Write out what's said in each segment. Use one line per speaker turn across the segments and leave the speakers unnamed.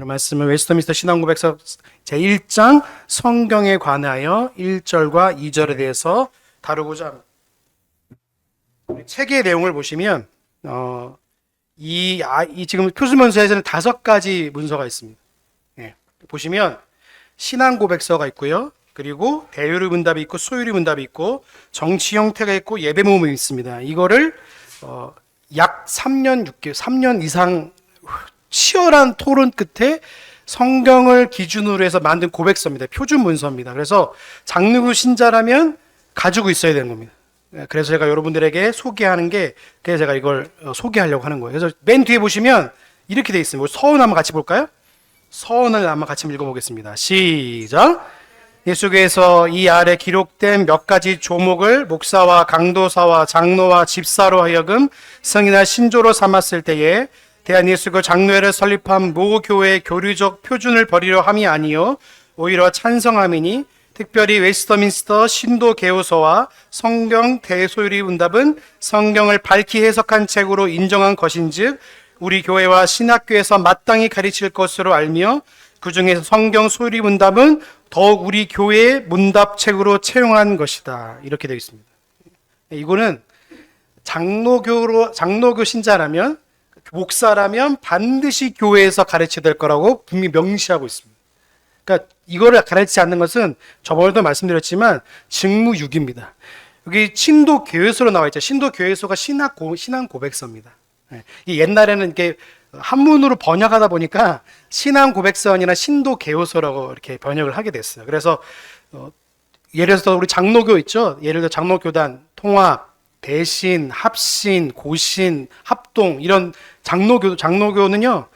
오늘 말씀은 웨스트민스터 신앙고백서 제1장 성경에 관하여 1절과 2절에 대해서 다루고자 합니다. 우리 책의 내용을 보시면 지금 표준문서에서는 5가지 문서가 있습니다. 보시면 신앙고백서가 있고요. 그리고 대요리 문답이 있고 소요리 문답이 있고 정치 형태가 있고 예배 모음이 있습니다. 이거를 약 3년 이상 치열한 토론 끝에 성경을 기준으로 해서 만든 고백서입니다. 표준 문서입니다. 그래서 장르부 신자라면 가지고 있어야 되는 겁니다. 그래서 제가 여러분들에게 소개하는 게 그래서 제가 이걸 소개하려고 하는 거예요. 그래서 맨 뒤에 보시면 이렇게 되어 있습니다. 서원 한번 같이 볼까요? 서원을 한번 같이 읽어보겠습니다. 시작! 예수께서 이 아래 기록된 몇 가지 조목을 목사와 강도사와 장로와 집사로 하여금 성이나 신조로 삼았을 때에 대한예수교 장로회를 설립한 모 교회의 교리적 표준을 버리려 함이 아니요 오히려 찬성함이니 특별히 웨스터민스터 신도 개요서와 성경 대소요리 문답은 성경을 밝히 해석한 책으로 인정한 것인즉 우리 교회와 신학교에서 마땅히 가르칠 것으로 알며 그 중에서 성경 소요리 문답은 더욱 우리 교회의 문답책으로 채용한 것이다. 이렇게 되어 있습니다. 이거는 장로교 신자라면 목사라면 반드시 교회에서 가르쳐야 될 거라고 분명히 명시하고 있습니다. 그러니까 이거를 가르치지 않는 것은 저번에도 말씀드렸지만 직무유기입니다. 여기 신도 교회소로 나와 있죠. 신도 교회소가 신앙 고백서입니다. 이 옛날에는 이렇게 한문으로 번역하다 보니까 신앙 고백서가 아니라 신도 개요서라고 이렇게 번역을 하게 됐어요. 그래서 예를 들어서 우리 장로교 있죠. 예를 들어 장로교단, 통합, 대신, 합신, 고신, 합동 이런 장로교는요.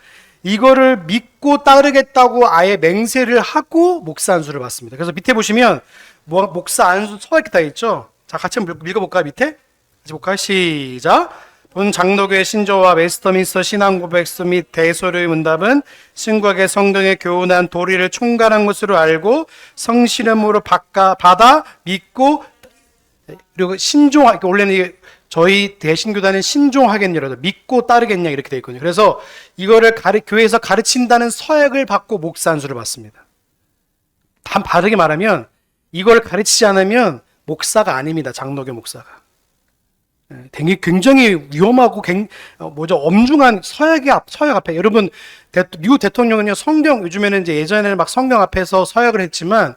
이거를 믿고 따르겠다고 아예 맹세를 하고 목사 안수를 받습니다. 그래서 밑에 보시면 목사 안수 서약이 다 있죠. 자, 같이 한번 읽어볼까요? 밑에? 같이 볼까요? 시작! 본 장로교의 신조와 웨스터민스터 신앙고백서 및 대소요리 문답은 신구약의 성경에 교훈한 도리를 총괄한 것으로 알고 성실함으로 받아 믿고 그리고 신종하게 원래는 저희 대신교단은 신종하겠냐라도 믿고 따르겠냐 이렇게 되어 있거든요. 그래서 이거를 교회에서 가르친다는 서약을 받고 목사 안수를 받습니다. 바르게 말하면 이걸 가르치지 않으면 목사가 아닙니다. 장로교 목사가. 굉장히 위험하고 엄중한 서약 앞에 여러분 미국 대통령은요 성경 요즘에는 이제 예전에는 막 성경 앞에서 서약을 했지만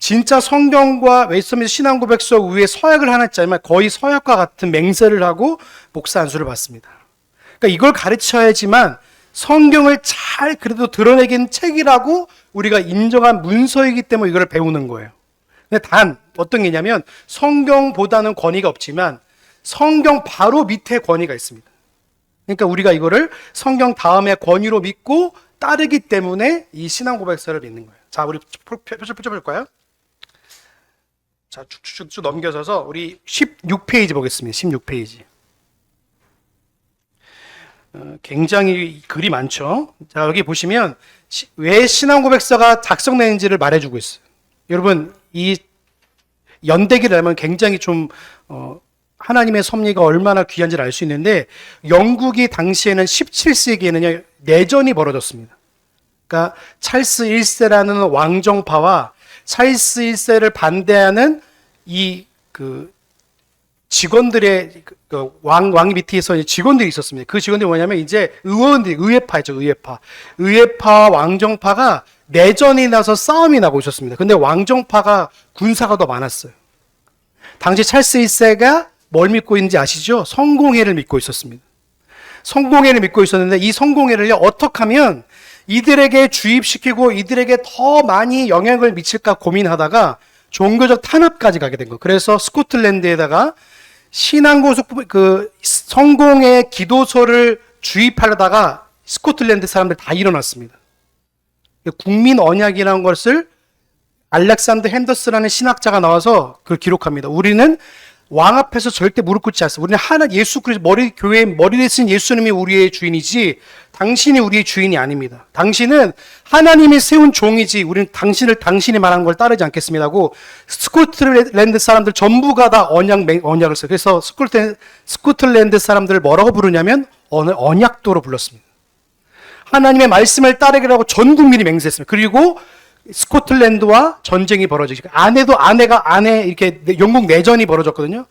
진짜 성경과 웨스터민스터 신앙고백서 위에 서약을 하나 했지만 거의 서약과 같은 맹세를 하고 목사 안수를 받습니다. 그러니까 이걸 가르쳐야지만 성경을 잘 그래도 드러내긴 책이라고 우리가 인정한 문서이기 때문에 이걸 배우는 거예요. 근데 단 어떤 게냐면 성경보다는 권위가 없지만 성경 바로 밑에 권위가 있습니다. 그러니까 우리가 이거를 성경 다음에 권위로 믿고 따르기 때문에 이 신앙고백서를 믿는 거예요. 자, 우리 펼쳐볼까요? 자, 쭉쭉쭉 넘겨서서 우리 16페이지 보겠습니다. 16페이지. 굉장히 글이 많죠. 자, 여기 보시면 왜 신앙고백서가 작성되는지를 말해주고 있어요. 여러분, 이 연대기를 알면 굉장히 좀 하나님의 섭리가 얼마나 귀한지를 알 수 있는데 영국이 당시에는 17세기에는요 내전이 벌어졌습니다. 그러니까 찰스 1세라는 왕정파와 찰스 1세를 반대하는 직원들의 왕이 밑에서 직원들이 있었습니다. 그 직원들이 뭐냐면 이제 의회파였죠. 의회파와 왕정파가 내전이 나서 싸움이 나고 있었습니다. 근데 왕정파가 군사가 더 많았어요. 당시 찰스 1세가 뭘 믿고 있는지 아시죠? 성공회를 믿고 있었습니다. 성공회를 믿고 있었는데 이 성공회를요 어떻게 하면 이들에게 주입시키고 이들에게 더 많이 영향을 미칠까 고민하다가 종교적 탄압까지 가게 된 거예요. 그래서 스코틀랜드에다가 성공회 기도소를 주입하려다가 스코틀랜드 사람들 다 일어났습니다. 국민 언약이라는 것을 알렉산더 핸더스라는 신학자가 나와서 그걸 기록합니다. 우리는 왕 앞에서 절대 무릎 꿇지 않습니다. 우리는 예수 그리스도 교회의 머리를 쓴 예수님이 우리의 주인이지 당신이 우리의 주인이 아닙니다. 당신은 하나님이 세운 종이지 우리는 당신이 말한 걸 따르지 않겠습니다 하고 스코틀랜드 사람들 전부가 다 언약을 써요. 그래서 스코틀랜드 사람들을 뭐라고 부르냐면 언약도로 불렀습니다. 하나님의 말씀을 따르기라고 전 국민이 맹세했습니다. 그리고 스코틀랜드와 전쟁이 벌어지고 아내가 아내 이렇게 영국 내전이 벌어졌거든요.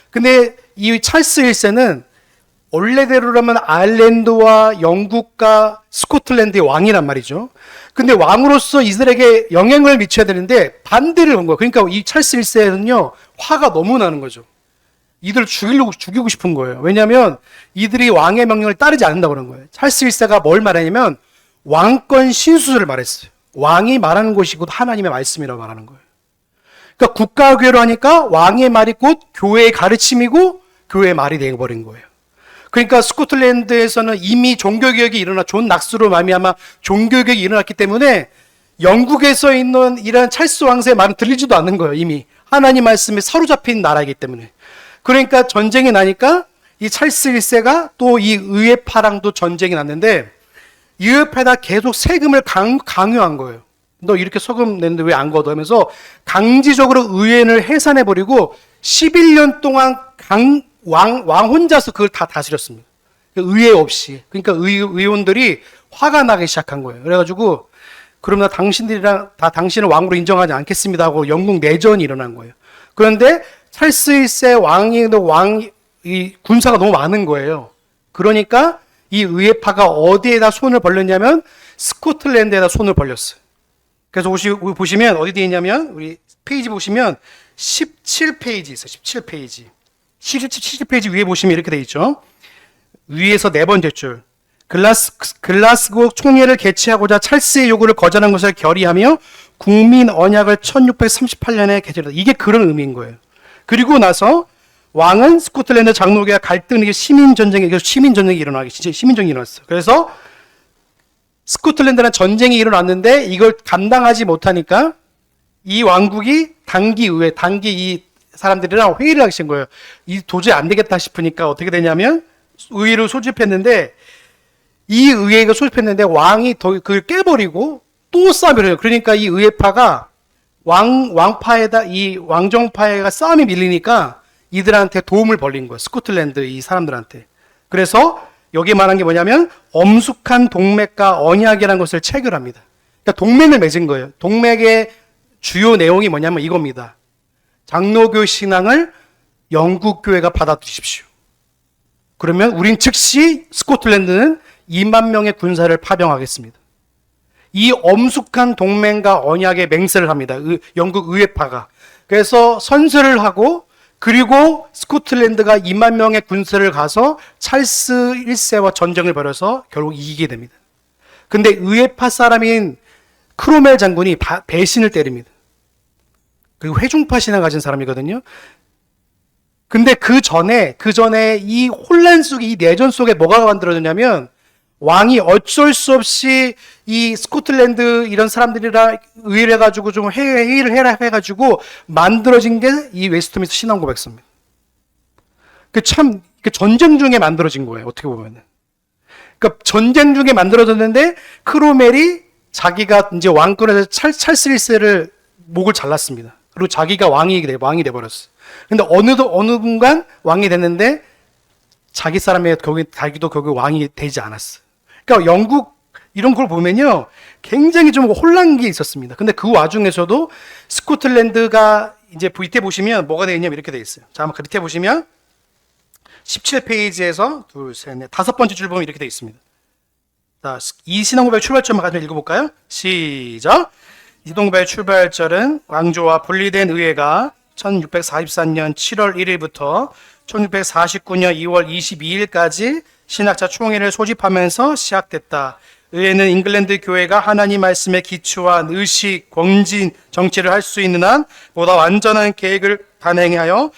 근데 이 찰스 1세는 원래대로라면 아일랜드와 영국과 스코틀랜드의 왕이란 말이죠. 근데 왕으로서 이들에게 영향을 미쳐야 되는데 반대를 한 거예요. 그러니까 이 찰스 1세는요, 화가 너무 나는 거죠. 이들을 죽이고 싶은 거예요. 왜냐하면 이들이 왕의 명령을 따르지 않는다고 그런 거예요. 찰스 1세가 뭘 말하냐면 왕권 신수를 말했어요. 왕이 말하는 것이 곧 하나님의 말씀이라고 말하는 거예요. 그러니까 국가교회로 하니까 왕의 말이 곧 교회의 가르침이고 교회의 말이 되어버린 거예요. 그러니까 스코틀랜드에서는 이미 종교개혁이 존 낙스로 말미암아 종교개혁이 일어났기 때문에 영국에서 있는 이런 찰스 왕세의 말은 들리지도 않는 거예요. 이미 하나님 말씀에 사로잡힌 나라이기 때문에. 그러니까 전쟁이 나니까 이 찰스 1세가 또 이 의회파랑도 전쟁이 났는데 이 의회파에다 계속 세금을 강요한 거예요. 너 이렇게 세금 냈는데 왜 안 걷어? 하면서 강제적으로 의회를 해산해버리고 11년 동안 왕 혼자서 그걸 다 다스렸습니다. 의회 없이. 그러니까 의원들이 화가 나기 시작한 거예요. 그래가지고 그러면 당신을 왕으로 인정하지 않겠습니다 하고 영국 내전이 일어난 거예요. 그런데 찰스 1세 이 군사가 너무 많은 거예요. 그러니까 이 의회파가 어디에다 손을 벌렸냐면 스코틀랜드에다 손을 벌렸어요. 그래서 보시면 어디 되어 있냐면 우리 페이지 보시면 17페이지 있어요. 17페이지. 17페이지 위에 보시면 이렇게 되어 있죠. 위에서 네 번째 줄. 글라스고 총회를 개최하고자 찰스의 요구를 거절한 것을 결의하며 국민 언약을 1638년에 개최했다. 이게 그런 의미인 거예요. 그리고 나서 왕은 스코틀랜드 장로교와 갈등이 시민전쟁이 일어났어요. 그래서 스코틀랜드는 전쟁이 일어났는데 이걸 감당하지 못하니까 이 왕국이 단기 이 사람들이랑 회의를 하신 거예요. 이 도저히 안 되겠다 싶으니까 어떻게 되냐면 의회를 소집했는데 이 의회가 소집했는데 왕이 그걸 깨버리고 또 싸움을 해요. 그러니까 이 의회파가 왕파에다 이 왕정파에가 싸움이 밀리니까 이들한테 도움을 벌린 거예요. 스코틀랜드 이 사람들한테. 그래서 여기 말한 게 뭐냐면 엄숙한 동맥과 언약이라는 것을 체결합니다. 그러니까 동맹을 맺은 거예요. 동맥의 주요 내용이 뭐냐면 이겁니다. 장로교 신앙을 영국 교회가 받아들이십시오. 그러면 우린 즉시 스코틀랜드는 2만 명의 군사를 파병하겠습니다. 이 엄숙한 동맹과 언약의 맹세를 합니다. 영국 의회파가. 그래서 선서를 하고 그리고 스코틀랜드가 2만 명의 군사를 가서 찰스 1세와 전쟁을 벌여서 결국 이기게 됩니다. 근데 의회파 사람인 크로멜 장군이 배신을 때립니다. 그리고 회중파 신앙 가진 사람이거든요. 근데 그 전에 이 혼란 속에, 이 내전 속에 뭐가 만들어졌냐면 왕이 어쩔 수 없이 이 스코틀랜드 이런 사람들이랑 의뢰 가지고 좀 회의를 해라 해가지고 만들어진 게 이 웨스트민스터 신앙 고백서입니다. 그 전쟁 중에 만들어진 거예요. 어떻게 보면은. 그러니까 전쟁 중에 만들어졌는데 크로멜이 자기가 이제 왕권에서 찰스 1세를 목을 잘랐습니다. 그리고 자기가 왕이 돼버렸어. 근데 어느 순간 왕이 됐는데 자기 사람의 자기도 결국 왕이 되지 않았어. 그러니까 영국 이런 걸 보면요 굉장히 좀 혼란한 게 있었습니다. 근데 그 와중에서도 스코틀랜드가 이제 밑에 보시면 뭐가 되어 있냐면 이렇게 되어 있어요. 자, 한번 밑에 보시면 17페이지에서 다섯 번째 줄 보면 이렇게 되어 있습니다. 자, 이 신앙고백 출발점만 같이 읽어볼까요? 시작. 이동배의 출발절은 왕조와 분리된 의회가 1644년 7월 1일부터 1649년 2월 22일까지 신학자 총회를 소집하면서 시작됐다. 의회는 잉글랜드 교회가 하나님 말씀에 기초한 의식, 권진, 정치를 할 수 있는 한 보다 완전한 계획을 단행하여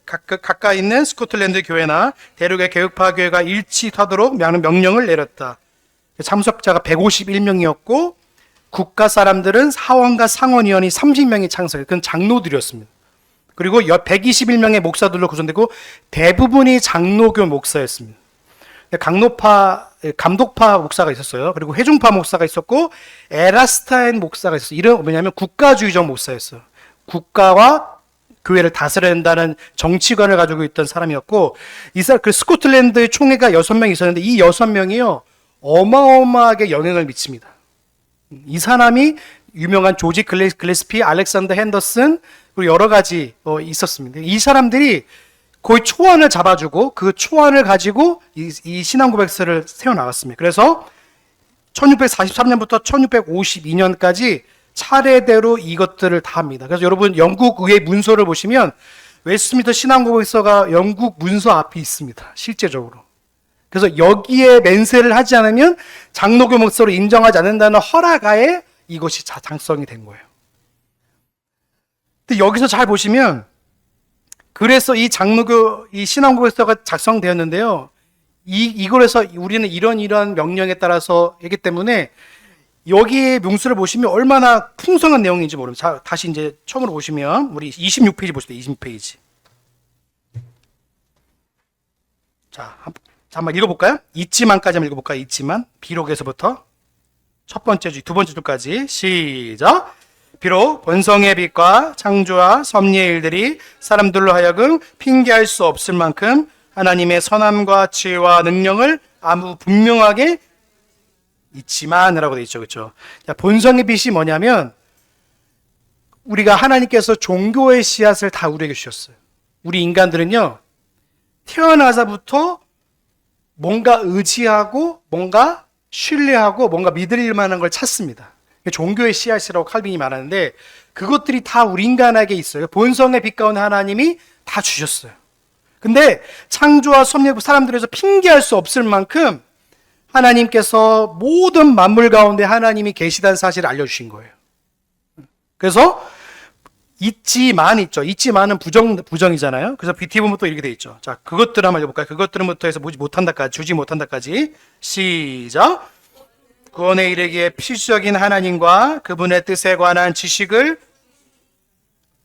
가까이 있는 스코틀랜드 교회나 대륙의 개혁파 교회가 일치하도록 명령을 내렸다. 참석자가 151명이었고 국가 사람들은 사원과 상원위원이 30명이 창석했어요. 그건 장로들이었습니다. 그리고 121명의 목사들로 구성되고 대부분이 장로교 목사였습니다. 감독파 목사가 있었어요. 그리고 회중파 목사가 있었고 에라스타인 목사가 있었어요. 이런 뭐냐면 국가주의적 목사였어요. 국가와 교회를 다스려야 된다는 정치관을 가지고 있던 사람이었고 그 스코틀랜드 총회가 6명이 있었는데 이 6명이요 어마어마하게 영향을 미칩니다. 이 사람이 유명한 조지 글래스피, 알렉산더 핸더슨, 그리고 여러 가지 있었습니다. 이 사람들이 거의 초안을 잡아주고 그 초안을 가지고 이 신앙 고백서를 세워나갔습니다. 그래서 1643년부터 1652년까지 차례대로 이것들을 다 합니다. 그래서 여러분 영국 의회 문서를 보시면 웨스트민스터 신앙 고백서가 영국 문서 앞에 있습니다. 실제적으로. 그래서 여기에 맹세를 하지 않으면 장로교 목사로 인정하지 않는다는 허락하에 이것이 작성이 된 거예요. 근데 여기서 잘 보시면 그래서 이 장로교 이 신앙 고백서가 작성되었는데요. 이걸에서 우리는 이런 명령에 따라서 했기 때문에 여기에 명수를 보시면 얼마나 풍성한 내용인지 모릅니다. 자, 다시 이제 처음으로 보시면 우리 26페이지 보시죠. 26페이지. 자, 한번 읽어볼까요? 있지만까지 한번 읽어볼까요? 있지만 비록에서부터 첫 번째 줄, 두 번째 줄까지 시작. 비록 본성의 빛과 창조와 섭리의 일들이 사람들로 하여금 핑계할 수 없을 만큼 하나님의 선함과 지혜와 능력을 아무 분명하게 있지만이라고 되어 있죠, 그렇죠? 자, 본성의 빛이 뭐냐면 우리가 하나님께서 종교의 씨앗을 다 우리에게 주셨어요. 우리 인간들은요 태어나서부터 뭔가 의지하고 뭔가 신뢰하고 뭔가 믿을 만한 걸 찾습니다. 종교의 씨앗이라고 칼빈이 말하는데 그것들이 다 우리 인간에게 있어요. 본성의 빛 가운데 하나님이 다 주셨어요. 근데 창조와 섭리 사람들에서 핑계할 수 없을 만큼 하나님께서 모든 만물 가운데 하나님이 계시다는 사실을 알려주신 거예요. 그래서 있지만 있죠. 있지만은 부정이잖아요. 그래서 BT부터 이렇게 돼 있죠. 자, 그것들 한번 읽어볼까요? 그것들부터 해서 주지 못한다까지 시작. 구원에 이르기에 필수적인 하나님과 그분의 뜻에 관한 지식을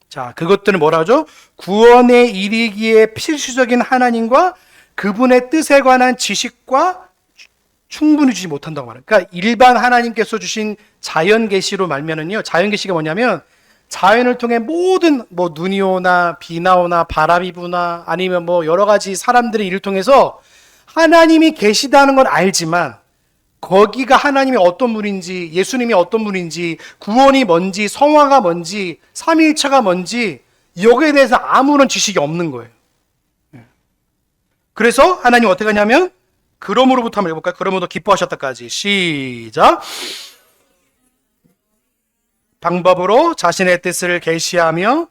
자, 그것들은 뭐라 하죠? 구원에 이르기에 필수적인 하나님과 그분의 뜻에 관한 지식과 충분히 주지 못한다고 말해요. 그러니까 일반 하나님께서 주신 자연 계시로 말면은요. 자연 계시가 뭐냐면 자연을 통해 모든 눈이 오나 비나 오나 바람이 부나 아니면 여러 가지 사람들의 일을 통해서 하나님이 계시다는 건 알지만 거기가 하나님이 어떤 분인지 예수님이 어떤 분인지 구원이 뭔지 성화가 뭔지 삼위일체가 뭔지 여기에 대해서 아무런 지식이 없는 거예요. 그래서 하나님 어떻게 하냐면 그러므로부터 한번 읽어볼까요? 그러므로 기뻐하셨다까지 시작. 방법으로 자신의 뜻을 계시하며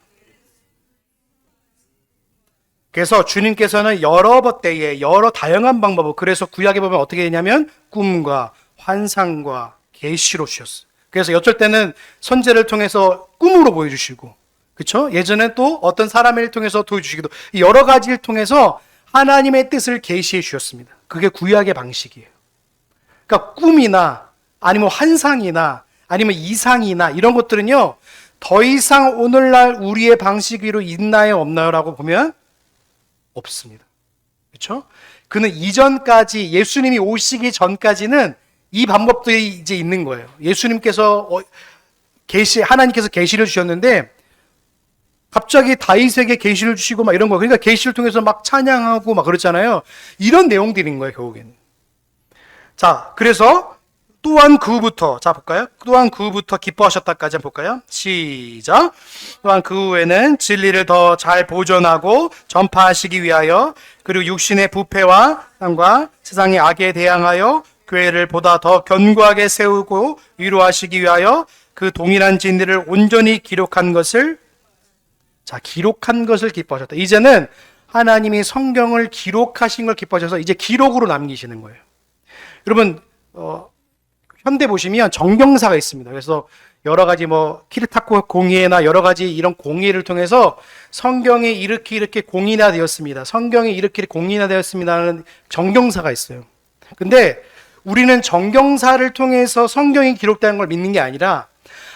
그래서 주님께서는 여러 때에 여러 다양한 방법으로 그래서 구약에 보면 어떻게 되냐면 꿈과 환상과 계시로 주셨어요. 그래서 어쩔 때는 선지자를 통해서 꿈으로 보여주시고 그렇죠? 예전엔 또 어떤 사람의 일 통해서 보여주시기도 여러 가지를 통해서 하나님의 뜻을 계시해 주셨습니다. 그게 구약의 방식이에요. 그러니까 꿈이나 아니면 환상이나 아니면 이상이나 이런 것들은요 더 이상 오늘날 우리의 방식으로 있나요 없나요? 라고 보면 없습니다. 그렇죠? 그는 이전까지 예수님이 오시기 전까지는 이 방법들이 이제 있는 거예요. 예수님께서 하나님께서 계시를 주셨는데 갑자기 다윗에게 계시를 주시고 막 이런 거. 그러니까 계시를 통해서 막 찬양하고 막 그렇잖아요. 이런 내용들인 거예요, 결국에는. 자, 그래서 또한 그 후부터 자 볼까요? 또한 그 후부터 기뻐하셨다까지 한번 볼까요? 시작. 또한 그 후에는 진리를 더 잘 보존하고 전파하시기 위하여 그리고 육신의 부패와 과 세상의 악에 대항하여 교회를 보다 더 견고하게 세우고 위로하시기 위하여 그 동일한 진리를 온전히 기록한 것을 기뻐하셨다. 이제는 하나님이 성경을 기록하신 걸 기뻐하셔서 이제 기록으로 남기시는 거예요. 여러분 현대 보시면 정경사가 있습니다. 그래서 여러 가지 키르타코 공예나 여러 가지 이런 공예를 통해서 성경이 이렇게 공인화되었습니다. 성경이 이렇게 공인화되었습니다는 정경사가 있어요. 근데 우리는 정경사를 통해서 성경이 기록된 걸 믿는 게 아니라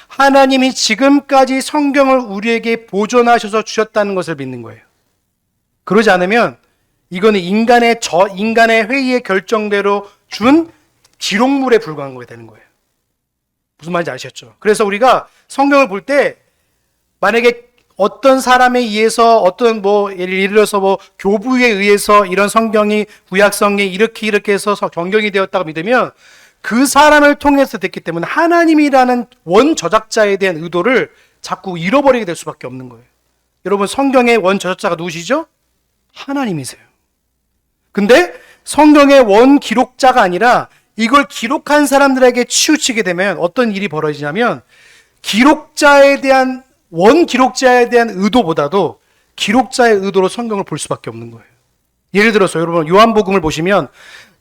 하나님이 지금까지 성경을 우리에게 보존하셔서 주셨다는 것을 믿는 거예요. 그러지 않으면 이거는 인간의 회의의 결정대로 준 기록물에 불과한 거게 되는 거예요. 무슨 말인지 아시겠죠? 그래서 우리가 성경을 볼 때 만약에 어떤 사람에 의해서 어떤 뭐 예를 들어서 뭐 교부에 의해서 이런 성경이 구약성에 이렇게 해서 변경이 되었다고 믿으면 그 사람을 통해서 됐기 때문에 하나님이라는 원 저작자에 대한 의도를 자꾸 잃어버리게 될 수밖에 없는 거예요. 여러분 성경의 원 저작자가 누구시죠? 하나님이세요. 근데 성경의 원 기록자가 아니라 이걸 기록한 사람들에게 치우치게 되면 어떤 일이 벌어지냐면 원 기록자에 대한 의도보다도 기록자의 의도로 성경을 볼 수밖에 없는 거예요. 예를 들어서 여러분 요한복음을 보시면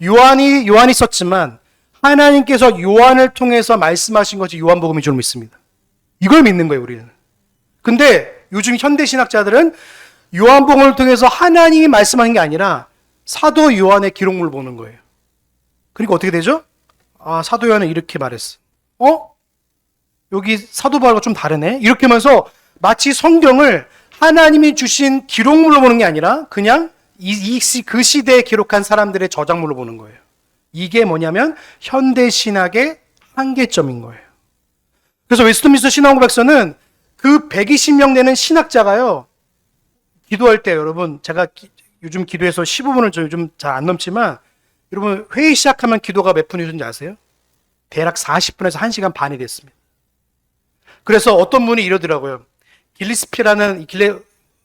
요한이 썼지만 하나님께서 요한을 통해서 말씀하신 것이 요한복음인 줄 믿습니다. 이걸 믿는 거예요, 우리는. 근데 요즘 현대신학자들은 요한복음을 통해서 하나님이 말씀하는 게 아니라 사도 요한의 기록물을 보는 거예요. 그러니까 어떻게 되죠? 아, 사도 요한은 이렇게 말했어. 여기 사도 바울과 좀 다르네? 이렇게 하면서 마치 성경을 하나님이 주신 기록물로 보는 게 아니라 그냥 그 시대에 기록한 사람들의 저작물로 보는 거예요. 이게 뭐냐면 현대신학의 한계점인 거예요. 그래서 웨스트민스터 신앙고백서는 그 120명 되는 신학자가요, 기도할 때 여러분, 제가 요즘 기도해서 15분을 요즘 잘 안 넘지만, 여러분 회의 시작하면 기도가 몇 분이 되는지 아세요? 대략 40분에서 1시간 반이 됐습니다. 그래서 어떤 분이 이러더라고요.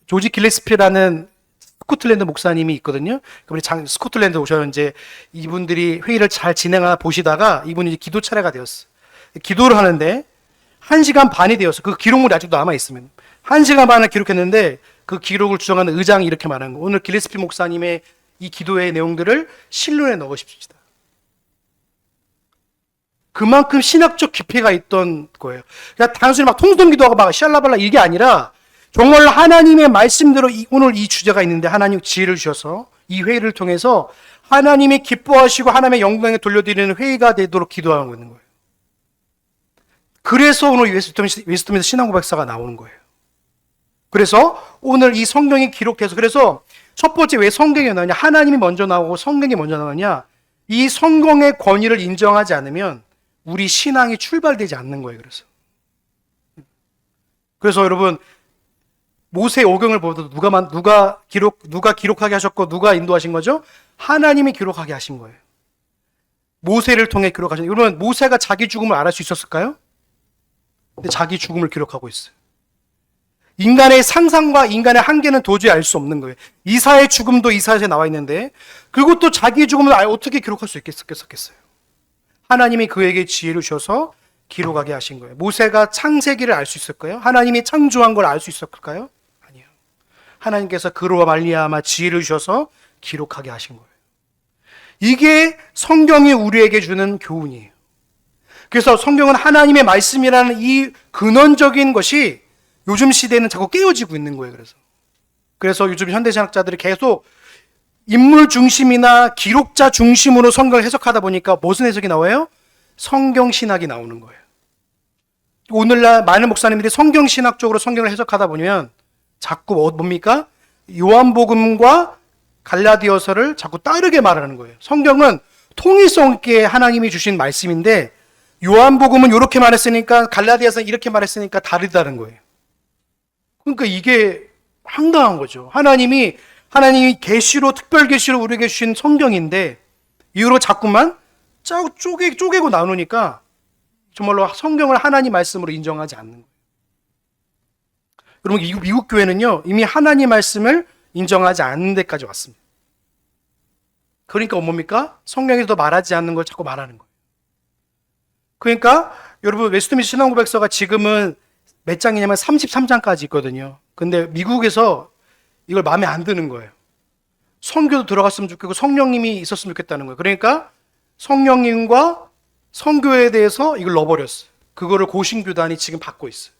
조지 길레스피라는 스코틀랜드 목사님이 있거든요. 그분이 스코틀랜드 오셔서 이제 이분들이 회의를 잘 진행하나 보시다가 이분이 이제 기도 차례가 되었어. 기도를 하는데 1시간 반이 되었어. 그 기록물이 아직도 남아 있으면 1시간 반을 기록했는데 그 기록을 주장하는 의장이 이렇게 말하는 거예요. 오늘 길레스피 목사님의 이 기도의 내용들을 신론에 넣으십시다. 그만큼 신학적 깊이가 있던 거예요. 그러니까 단순히 막 통성 기도하고 막 샬라발라 이게 아니라 정말 하나님의 말씀대로 오늘 이 주제가 있는데 하나님 지혜를 주셔서 이 회의를 통해서 하나님이 기뻐하시고 하나님의 영광에 돌려드리는 회의가 되도록 기도하고 있는 거예요. 그래서 오늘 웨스트민스터 신앙고백서가 나오는 거예요. 그래서 오늘 이 성경이 기록돼서 그래서 첫 번째 왜 성경이 나오냐? 하나님이 먼저 나오고 성경이 먼저 나오냐? 이 성경의 권위를 인정하지 않으면 우리 신앙이 출발되지 않는 거예요. 그래서 여러분 모세 오경을 보도 누가 기록하게 하셨고 누가 인도하신 거죠? 하나님이 기록하게 하신 거예요. 모세를 통해 기록하신. 여러분 모세가 자기 죽음을 알을 수 있었을까요? 근데 자기 죽음을 기록하고 있어요. 인간의 상상과 인간의 한계는 도저히 알 수 없는 거예요. 이사의 죽음도 이사에서 나와 있는데 그리고 또 자기의 죽음을 어떻게 기록할 수 있겠어요? 하나님이 그에게 지혜를 주셔서 기록하게 하신 거예요. 모세가 창세기를 알 수 있을까요? 하나님이 창조한 걸 알 수 있었을까요? 아니요. 하나님께서 그로 말미암아 지혜를 주셔서 기록하게 하신 거예요. 이게 성경이 우리에게 주는 교훈이에요. 그래서 성경은 하나님의 말씀이라는 이 근원적인 것이 요즘 시대에는 자꾸 깨어지고 있는 거예요. 그래서 요즘 현대신학자들이 계속 인물 중심이나 기록자 중심으로 성경을 해석하다 보니까 무슨 해석이 나와요? 성경신학이 나오는 거예요. 오늘날 많은 목사님들이 성경신학적으로 성경을 해석하다 보면 자꾸 뭡니까? 요한복음과 갈라디아서를 자꾸 따르게 말하는 거예요. 성경은 통일성 있게 하나님이 주신 말씀인데 요한복음은 이렇게 말했으니까 갈라디아서는 이렇게 말했으니까 다르다는 거예요. 그러니까 이게 황당한 거죠. 하나님이 계시로 특별 계시로 우리에게 주신 성경인데 이후로 자꾸만 쪼개고 나누니까 정말로 성경을 하나님 말씀으로 인정하지 않는 거예요. 여러분 미국 교회는요 이미 하나님 말씀을 인정하지 않는 데까지 왔습니다. 그러니까 뭡니까? 성경에서 말하지 않는 걸 자꾸 말하는 거예요. 그러니까 여러분 웨스트민스터 신앙고백서가 지금은 몇 장이냐면 33장까지 있거든요. 근데 미국에서 이걸 마음에 안 드는 거예요. 선교도 들어갔으면 좋겠고 성령님이 있었으면 좋겠다는 거예요. 그러니까 성령님과 선교에 대해서 이걸 넣어버렸어요. 그거를 고신교단이 지금 받고 있어요.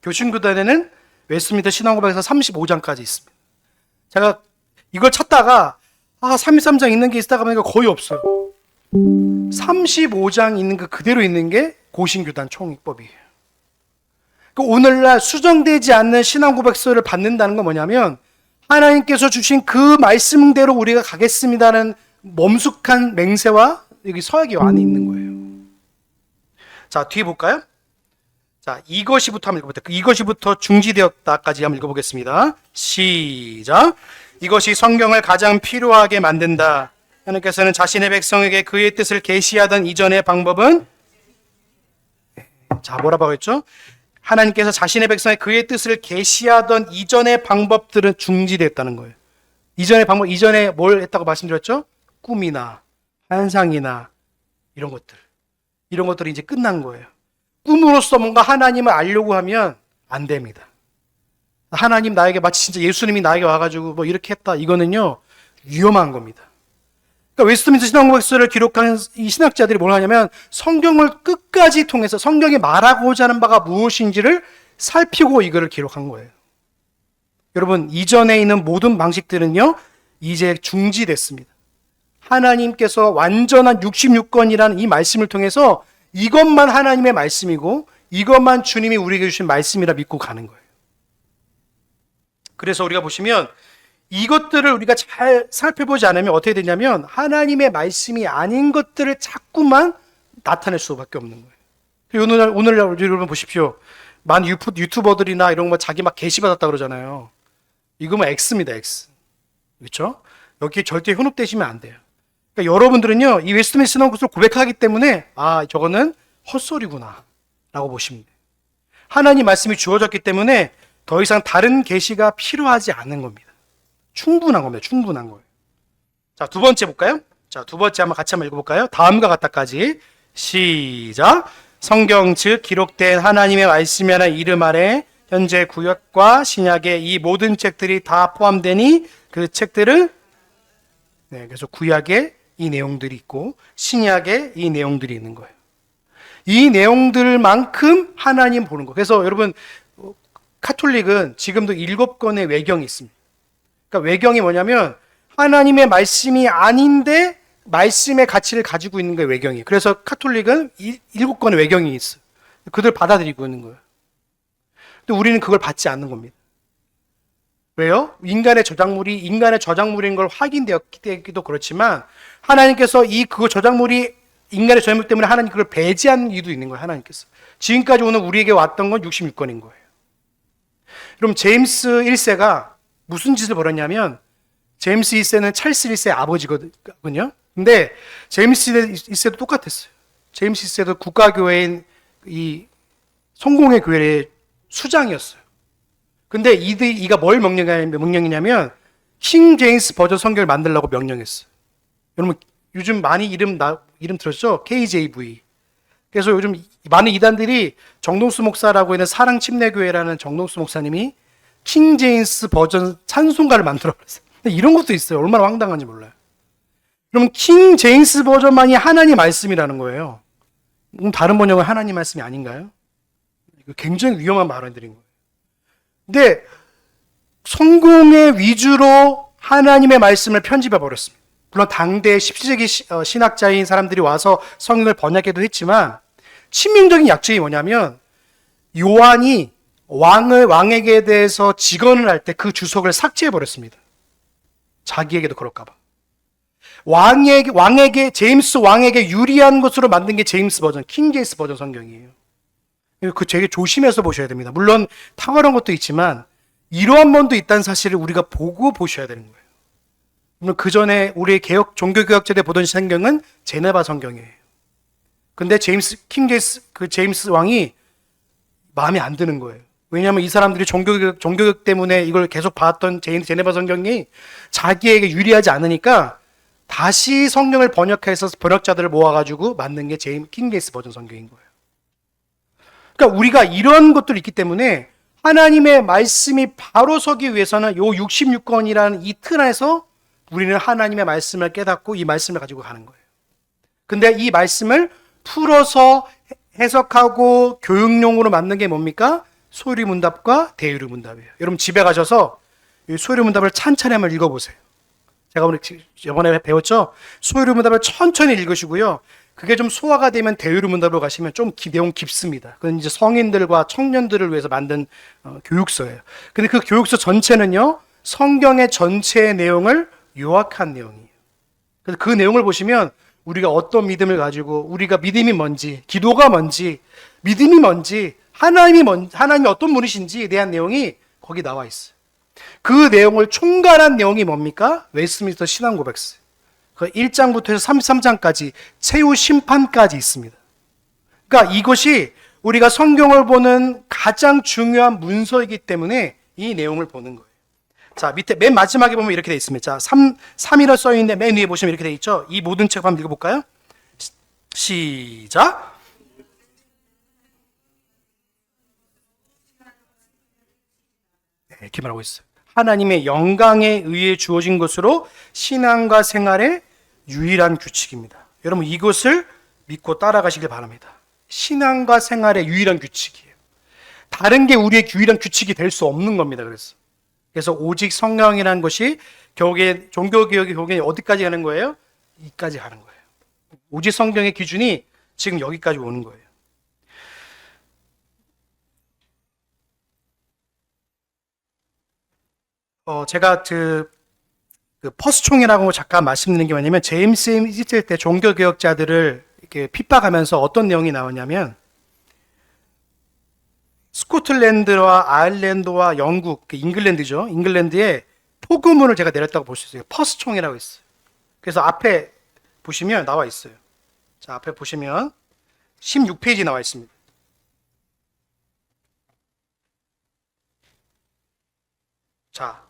교신교단에는 웨스트민스터 신앙고백서 35장까지 있습니다. 제가 이걸 찾다가 33장 있는 게 있다가 보니까 거의 없어요. 35장 있는 거 그대로 있는 게 고신교단 총익법이에요. 오늘날 수정되지 않는 신앙고백서를 받는다는 건 뭐냐면 하나님께서 주신 그 말씀대로 우리가 가겠습니다는 엄숙한 맹세와 여기 서약이 안에 있는 거예요. 자, 뒤에 볼까요? 자, 이것이부터 한번 읽어보자. 이것이부터 중지되었다까지 한번 읽어보겠습니다. 시작. 이것이 성경을 가장 필요하게 만든다. 하나님께서는 자신의 백성에게 그의 뜻을 계시하던 이전의 방법은, 자, 뭐라고 했죠? 하나님께서 자신의 백성에 그의 뜻을 계시하던 이전의 방법들은 중지됐다는 거예요. 이전의 방법, 이전에 뭘 했다고 말씀드렸죠? 꿈이나 환상이나 이런 것들이 이제 끝난 거예요. 꿈으로써 뭔가 하나님을 알려고 하면 안 됩니다. 하나님 나에게 마치 진짜 예수님이 나에게 와가지고 뭐 이렇게 했다. 이거는요, 위험한 겁니다. 그러니까 웨스트민스터 신앙고백서를 기록하는 이 신학자들이 뭘 하냐면 성경을 끝까지 통해서 성경이 말하고자 하는 바가 무엇인지를 살피고 이거를 기록한 거예요. 여러분, 이전에 있는 모든 방식들은요, 이제 중지됐습니다. 하나님께서 완전한 66권이라는 이 말씀을 통해서 이것만 하나님의 말씀이고 이것만 주님이 우리에게 주신 말씀이라 믿고 가는 거예요. 그래서 우리가 보시면 이것들을 우리가 잘 살펴보지 않으면 어떻게 되냐면 하나님의 말씀이 아닌 것들을 자꾸만 나타낼 수밖에 없는 거예요. 오늘날 여러분 보십시오. 많은 유튜버들이나 이런 거 자기 막 게시받았다 그러잖아요. 이거 뭐 X입니다, X. 그렇죠? 여기에 절대 현혹되시면 안 돼요. 그러니까 여러분들은요, 이 웨스트민스터 신앙고백서를 고백하기 때문에 저거는 헛소리구나 라고 보시면 돼요. 하나님 말씀이 주어졌기 때문에 더 이상 다른 계시가 필요하지 않은 겁니다. 충분한 겁니다. 충분한 거예요. 자, 두 번째 볼까요? 자, 두 번째 같이 한번 읽어볼까요? 다음과 같다까지. 시작. 성경 즉 기록된 하나님의 말씀이라는 이름 아래 현재 구약과 신약의 이 모든 책들이 다 포함되니 그 책들은, 그래서 구약에 이 내용들이 있고 신약에 이 내용들이 있는 거예요. 이 내용들만큼 하나님 보는 거. 그래서 여러분, 카톨릭은 지금도 7권의 외경이 있습니다. 그러니까 외경이 뭐냐면 하나님의 말씀이 아닌데 말씀의 가치를 가지고 있는 게 외경이에요. 그래서 카톨릭은 7권의 외경이 있어요. 그들 받아들이고 있는 거예요. 근데 우리는 그걸 받지 않는 겁니다. 왜요? 인간의 저작물인 걸 확인되었기도 그렇지만 하나님께서 그 저작물이 인간의 저작물 때문에 하나님 그걸 배제한 이유도 있는 거예요. 하나님께서. 지금까지 오늘 우리에게 왔던 건 66권인 거예요. 그럼 제임스 1세가 무슨 짓을 벌였냐면 제임스 1세는 찰스 1세의 아버지거든요. 근데 제임스 1세도 똑같았어요. 제임스 1세도 국가교회인 이 성공의 교회의 수장이었어요. 근데 이가 뭘 명령이냐면 킹 제임스 버전 성경을 만들라고 명령했어요. 여러분 요즘 많이 이름 들었죠? KJV. 그래서 요즘 많은 이단들이 정동수 목사라고 있는 사랑 침례교회라는 정동수 목사님이 킹 제임스 버전 찬송가를 만들어 버렸어요. 이런 것도 있어요. 얼마나 황당한지 몰라요. 그럼 킹 제임스 버전만이 하나님 말씀이라는 거예요. 그럼 다른 번역은 하나님 말씀이 아닌가요? 이거 굉장히 위험한 발언들인 거예요. 근데 성공의 위주로 하나님의 말씀을 편집해 버렸습니다. 물론 당대 17세기 신학자인 사람들이 와서 성경을 번역해도 했지만 치명적인 약점이 뭐냐면 요한이 왕에게 대해서 직언을 할 때 그 주석을 삭제해 버렸습니다. 자기에게도 그럴까 봐. 제임스 왕에게 유리한 것으로 만든 게 제임스 버전, 킹 제임스 버전 성경이에요. 그 되게 조심해서 보셔야 됩니다. 물론 탁월한 것도 있지만 이러한 면도 있다는 사실을 우리가 보고 보셔야 되는 거예요. 물론 그 전에 우리의 종교교학자들 보던 성경은 제네바 성경이에요. 근데 제임스 왕이 마음에 안 드는 거예요. 왜냐하면 이 사람들이 종교교육 때문에 이걸 계속 봤던 제네바 성경이 자기에게 유리하지 않으니까 다시 성경을 번역해서 번역자들을 모아가지고 만든 게 킹 제임스 버전 성경인 거예요. 그러니까 우리가 이런 것들이 있기 때문에 하나님의 말씀이 바로 서기 위해서는 요 66권이라는 이 틀 안에서 우리는 하나님의 말씀을 깨닫고 이 말씀을 가지고 가는 거예요. 근데 이 말씀을 풀어서 해석하고 교육용으로 만든 게 뭡니까? 소리문답과 대유리문답이에요. 여러분 집에 가셔서 이 소리문답을 찬찬히 한번 읽어보세요. 제가 오늘 이번에 배웠죠? 소리문답을 천천히 읽으시고요. 그게 좀 소화가 되면 대유리문답으로 가시면 좀 내용 깊습니다. 그건 이제 성인들과 청년들을 위해서 만든 교육서예요. 근데 그 교육서 전체는요, 성경의 전체의 내용을 요약한 내용이에요. 그래서 그 내용을 보시면 우리가 어떤 믿음을 가지고 우리가 믿음이 뭔지, 기도가 뭔지, 믿음이 뭔지 하나님이 어떤 분이신지에 대한 내용이 거기 나와 있어요. 그 내용을 총괄한 내용이 뭡니까? 웨스트민스터 신앙 고백서. 그 1장부터 해서 33장까지 최후 심판까지 있습니다. 그러니까 이것이 우리가 성경을 보는 가장 중요한 문서이기 때문에 이 내용을 보는 거예요. 자, 밑에 맨 마지막에 보면 이렇게 돼 있습니다. 자, 3이라 써 있는데 맨 위에 보시면 이렇게 돼 있죠. 이 모든 책 한번 읽어볼까요? 시작. 네, 이렇게 말하고 있어요. 하나님의 영광에 의해 주어진 것으로 신앙과 생활의 유일한 규칙입니다. 여러분 이것을 믿고 따라가시길 바랍니다. 신앙과 생활의 유일한 규칙이에요. 다른 게 우리의 유일한 규칙이 될 수 없는 겁니다. 그래서 오직 성령이라는 것이 결국에 종교개혁이 결국에 어디까지 가는 거예요? 이까지 가는 거예요. 오직 성경의 기준이 지금 여기까지 오는 거예요. 제가 그 퍼스총이라고 잠깐 말씀드리는 게 뭐냐면 제임스 있을 때 종교개혁자들을 이렇게 핍박하면서 어떤 내용이 나오냐면 스코틀랜드와 아일랜드와 영국, 잉글랜드죠. 잉글랜드에 포교문을 제가 내렸다고 볼 수 있어요. 퍼스총이라고 있어요. 그래서 앞에 보시면 나와 있어요. 자, 앞에 보시면 16페이지 나와 있습니다. 자,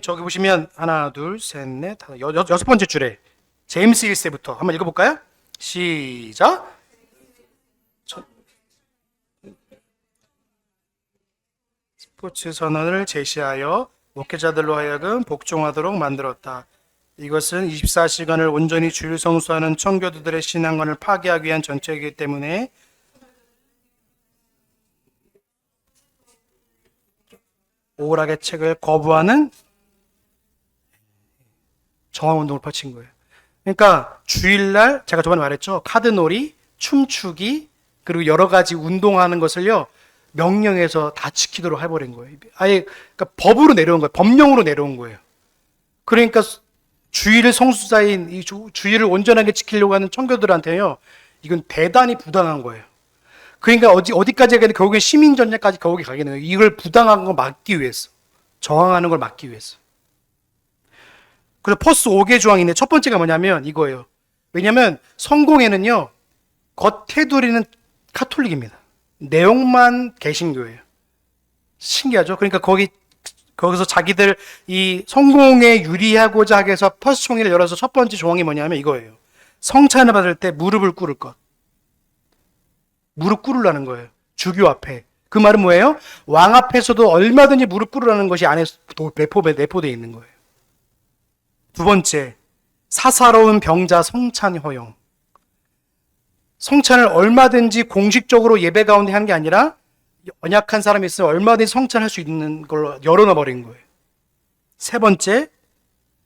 저기 보시면 하나, 둘, 셋, 넷, 다섯, 여섯 번째 줄에 제임스 1세부터 한번 읽어볼까요? 시작. 스포츠 선언을 제시하여 목회자들로 하여금 복종하도록 만들었다. 이것은 24시간을 온전히 주일 성수하는 청교도들의 신앙관을 파괴하기 위한 전책이기 때문에 오락의 책을 거부하는 저항운동을 펼친 거예요. 그러니까 주일날 제가 저번에 말했죠. 카드놀이, 춤추기 그리고 여러 가지 운동하는 것을요. 명령해서 다 지키도록 해버린 거예요. 아예 그러니까 법으로 내려온 거예요. 법령으로 내려온 거예요. 그러니까 주일을 성수자인 이 주일을 온전하게 지키려고 하는 청교도들한테요. 이건 대단히 부당한 거예요. 그러니까 어디까지 가게 되면 결국에 시민전쟁까지 거기 가게 되는 거예요. 이걸 부당한 걸 막기 위해서. 저항하는 걸 막기 위해서. 그래서 퍼스 5개 조항인데 첫 번째가 뭐냐면 이거예요. 왜냐하면 성공회는요. 겉테두리는 카톨릭입니다. 내용만 개신교예요. 신기하죠? 그러니까 거기서 자기들 이 성공에 유리하고자 하기 위해서 퍼스 총회를 열어서 첫 번째 조항이 뭐냐면 이거예요. 성찬을 받을 때 무릎을 꿇을 것. 무릎 꿇으라는 거예요. 주교 앞에. 그 말은 뭐예요? 왕 앞에서도 얼마든지 무릎 꿇으라는 것이 안에 내포되어 있는 거예요. 두 번째, 사사로운 병자 성찬 허용. 성찬을 얼마든지 공식적으로 예배 가운데 하는 게 아니라 연약한 사람이 있으면 얼마든지 성찬할 수 있는 걸로 열어놔버린 거예요. 세 번째,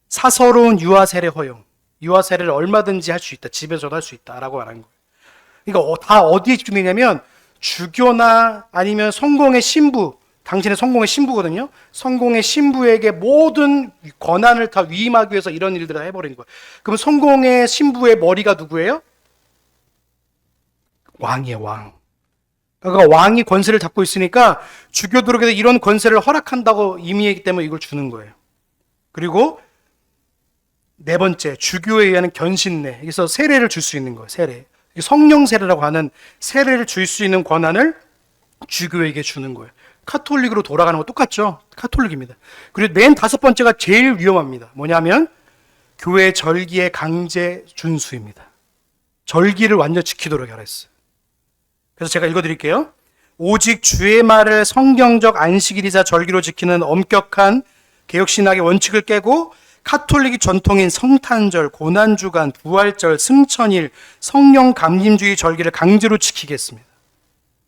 사서로운 유아 세례 허용. 유아 세례를 얼마든지 할 수 있다. 집에서도 할 수 있다라고 말하는 거예요. 그러니까 다 어디에 집중되냐면 주교나 아니면 성공의 신부, 당신의 성공의 신부거든요. 성공의 신부에게 모든 권한을 다 위임하기 위해서 이런 일들을 해버린 거예요. 그럼 성공의 신부의 머리가 누구예요? 왕이에요, 왕. 그러니까 왕이 권세를 잡고 있으니까 주교들에게 이런 권세를 허락한다고 의미하기 때문에 이걸 주는 거예요. 그리고 네 번째, 주교에 의한 견신례. 여기서 세례를 줄 수 있는 거예요, 세례. 성령 세례라고 하는 세례를 줄 수 있는 권한을 주교에게 주는 거예요. 카톨릭으로 돌아가는 거 똑같죠? 카톨릭입니다. 그리고 맨 다섯 번째가 제일 위험합니다. 뭐냐면 교회 절기의 강제 준수입니다. 절기를 완전 지키도록 하랬어요. 그래서 제가 읽어드릴게요. 오직 주의 말을 성경적 안식일이자 절기로 지키는 엄격한 개혁신학의 원칙을 깨고 카톨릭의 전통인 성탄절, 고난주간, 부활절, 승천일, 성령 감림주의 절기를 강제로 지키겠습니다.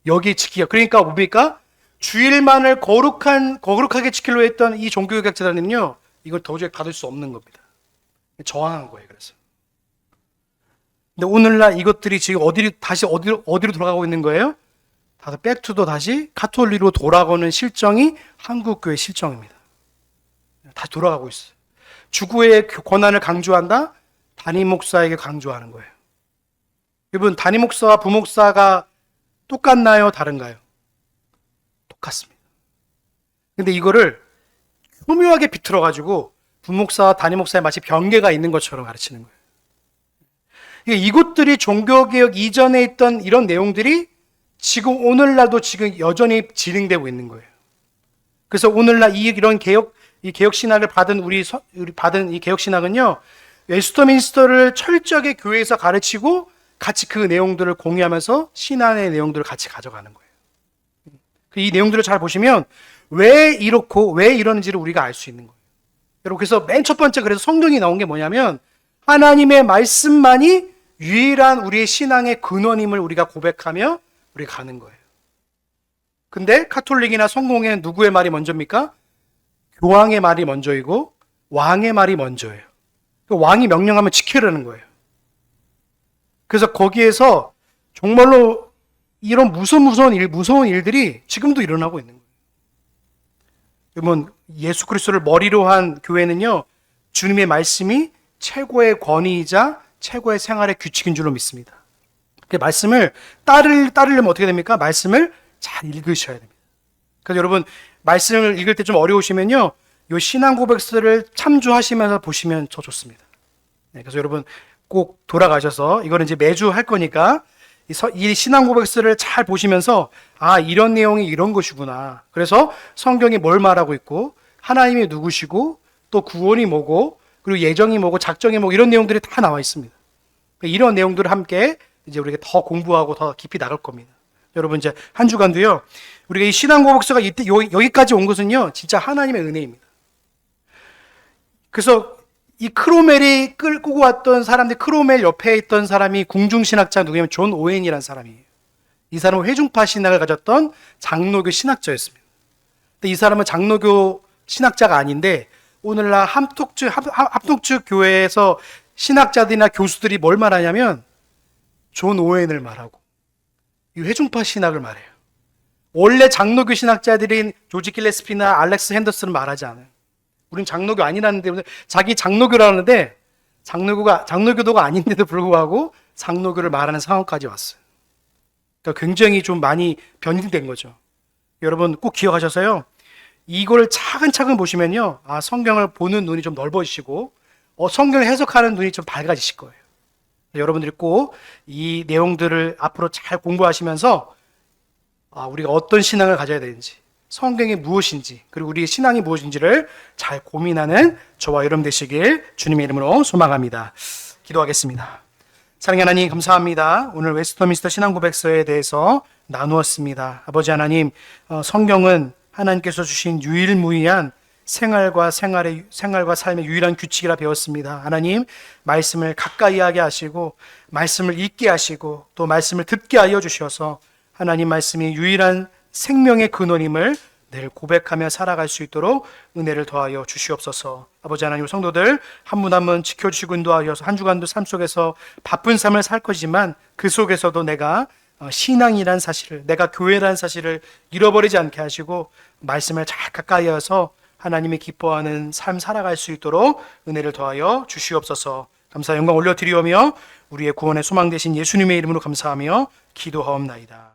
여기 지키기가 그러니까 뭡니까? 주일만을 거룩하게 지키려 했던 이 종교개혁자들은요, 이걸 도저히 받을 수 없는 겁니다. 저항한 거예요. 그래서. 근데 오늘날 이것들이 지금 어디로 돌아가고 있는 거예요? 다시 백투더 다시 카톨릭으로 돌아가는 실정이 한국교회 실정입니다. 다시 돌아가고 있어요. 주구의 권한을 강조한다? 담임 목사에게 강조하는 거예요. 여러분, 담임 목사와 부목사가 똑같나요? 다른가요? 똑같습니다. 근데 이거를 교묘하게 비틀어가지고 부목사와 담임목사의 마치 경계가 있는 것처럼 가르치는 거예요. 이것들이 종교개혁 이전에 있던 이런 내용들이 지금 오늘날도 지금 여전히 진행되고 있는 거예요. 그래서 오늘날 이런 이 개혁신학을 받은 받은 이 개혁신학은요, 웨스터민스터를 철저하게 교회에서 가르치고 같이 그 내용들을 공유하면서 신앙의 내용들을 같이 가져가는 거예요. 이 내용들을 잘 보시면 왜 이렇고 왜 이러는지를 우리가 알 수 있는 거예요. 여러분, 그래서 맨 첫 번째 그래서 성경이 나온 게 뭐냐면 하나님의 말씀만이 유일한 우리의 신앙의 근원임을 우리가 고백하며 우리가 가는 거예요. 근데 카톨릭이나 성공회는 누구의 말이 먼저입니까? 교황의 말이 먼저이고 왕의 말이 먼저예요. 왕이 명령하면 지키려는 거예요. 그래서 거기에서 정말로 이런 무서운 일들이 지금도 일어나고 있는 거예요. 여러분, 예수 그리스도를 머리로 한 교회는요, 주님의 말씀이 최고의 권위이자 최고의 생활의 규칙인 줄로 믿습니다. 그 말씀을 따르려면 어떻게 됩니까? 말씀을 잘 읽으셔야 됩니다. 그래서 여러분, 말씀을 읽을 때 좀 어려우시면요, 이 신앙 고백서를 참조하시면서 보시면 더 좋습니다. 네, 그래서 여러분 꼭 돌아가셔서 이거는 이제 매주 할 거니까 이 신앙 고백서를 잘 보시면서 아, 이런 내용이 이런 것이구나. 그래서 성경이 뭘 말하고 있고 하나님이 누구시고 또 구원이 뭐고 그리고 예정이 뭐고 작정이 뭐고 이런 내용들이 다 나와 있습니다. 이런 내용들을 함께 이제 우리가 더 공부하고 더 깊이 나갈 겁니다. 여러분, 이제 한 주간도요, 우리가 이 신앙 고백서가 여기까지 온 것은요, 진짜 하나님의 은혜입니다. 그래서 이 크로멜이 끌고 왔던 사람들, 크로멜 옆에 있던 사람이 궁중신학자 누구냐면 존 오웬이라는 사람이에요. 이 사람은 회중파 신학을 가졌던 장로교 신학자였습니다. 근데 이 사람은 장로교 신학자가 아닌데 오늘날 합독주 교회에서 신학자들이나 교수들이 뭘 말하냐면 존 오웬을 말하고 이 회중파 신학을 말해요. 원래 장로교 신학자들인 조지 길레스피나 알렉스 핸더슨은 말하지 않아요. 우린 장로교 아니라는데 자기 장로교라는데 장로교도가 아닌데도 불구하고 장로교를 말하는 상황까지 왔어요. 그러니까 굉장히 좀 많이 변질된 거죠. 여러분 꼭 기억하셔서요. 이걸 차근차근 보시면요, 아, 성경을 보는 눈이 좀 넓어지시고 성경을 해석하는 눈이 좀 밝아지실 거예요. 여러분들이 꼭 이 내용들을 앞으로 잘 공부하시면서 우리가 어떤 신앙을 가져야 되는지, 성경이 무엇인지, 그리고 우리의 신앙이 무엇인지를 잘 고민하는 저와 여러분 되시길 주님의 이름으로 소망합니다. 기도하겠습니다. 사랑하는 하나님, 감사합니다. 오늘 웨스터민스터 신앙고백서에 대해서 나누었습니다. 아버지 하나님, 성경은 하나님께서 주신 유일무이한 생활과 삶의 유일한 규칙이라 배웠습니다. 하나님, 말씀을 가까이 하게 하시고 말씀을 읽게 하시고 또 말씀을 듣게 하여 주셔서 하나님 말씀이 유일한 생명의 근원임을 늘 고백하며 살아갈 수 있도록 은혜를 더하여 주시옵소서. 아버지 하나님, 성도들 한 분 한 분 지켜주시고 인도하여서 한 주간도 삶 속에서 바쁜 삶을 살 거지만 그 속에서도 내가 신앙이란 사실을, 내가 교회라는 사실을 잃어버리지 않게 하시고 말씀을 잘 가까이 하여서 하나님이 기뻐하는 삶 살아갈 수 있도록 은혜를 더하여 주시옵소서. 감사 영광 올려드리오며 우리의 구원의 소망 되신 예수님의 이름으로 감사하며 기도하옵나이다.